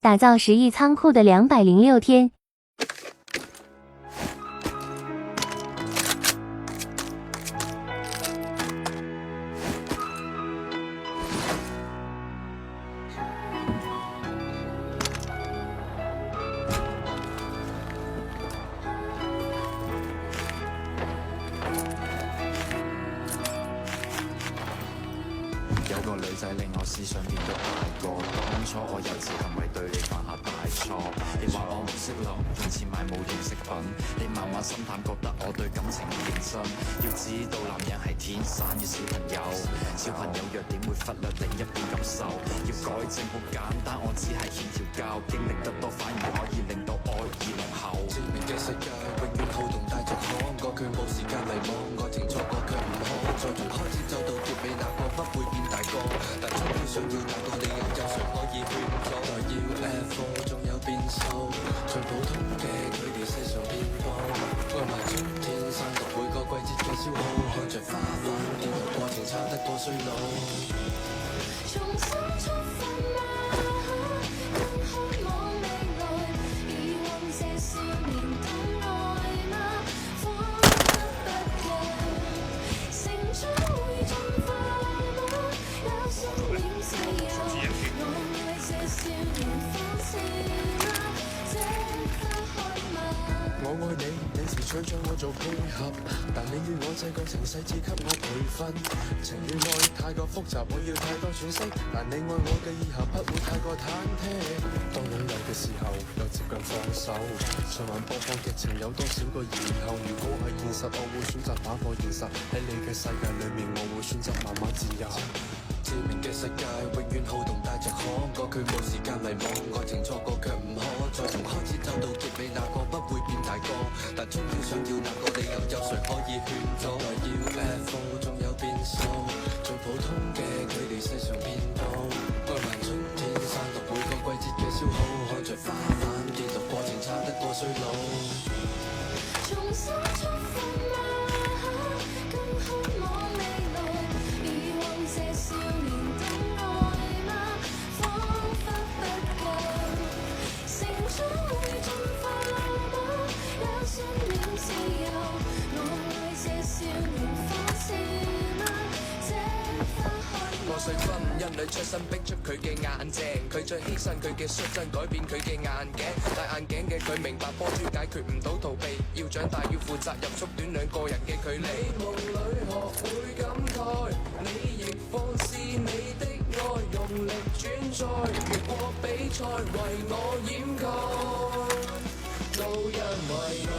打造10亿仓库的206天。有個女仔令我思想變得大個，當初我幼稚行為對你犯下大錯。你話我唔識諗，用錢買冇用飾品，你慢慢心淡，覺得我對感情唔認真。要知道男人係天生嘅小朋友，小朋友弱點會忽略另一半感受。要改正好簡單，我只係欠條教，經歷得多反而可以令到愛意濃厚。正面嘅世界永遠好動帶着可愛，佢冇時間迷惘，愛情錯過卻唔可，再從開始走到結尾，哪個不會變大個？但終於想要那個理由，有誰可以勸阻？來要 F4，仲有變數，最普通嘅佢哋世上變多。愛埋春天散落每個季節嘅消耗，看着花瓣跌落過程差得過衰老。重新出發嗎？更渴望未來，以往這少年的愛嗎？彷彿不夠，成長會進化嗎？有信念自由，我愛這少年放肆嗎？這刻渴望。我愛你，你時想將我做配合，但你與我這個程細緻給我培訓。情與愛太過複雜，我要太多詮釋，但你愛我嘅以後不會太過忐忑。當擁有嘅時候，又接近放手。循環播放劇情有多少個然後？如果係現實，我會選擇打破現實。喺你嘅世界裏面，我會選擇慢慢自由。致命嘅世界永遠好動帶着可愛，佢冇時間迷惘，愛情錯過卻唔可，再從開始走到結尾，哪個不會變大個？但終於想要那個理由，有誰可以勸阻？來要 F4，仲有變數，最普通嘅佢哋世上變多。愛埋春天散落每個季節嘅消耗，看着花瓣跌落過程差得過衰老。重新出發嗎？更渴望未來，以往這少年的愛嗎？彷彿不夠，成長會進化嗎？有信念自由，我愛這少年放肆嗎？這刻渴望。破碎婚姻裏出身逼出佢嘅眼鏡，佢再犧牲佢嘅率真，改變佢嘅眼鏡。戴眼鏡嘅佢明白波珠解決唔到逃避，要長大要負責任，縮短兩個人嘅距離。你夢裏學會感慨，你亦放肆你的愛，用力轉載，越過比賽為我掩蓋，都因為愛。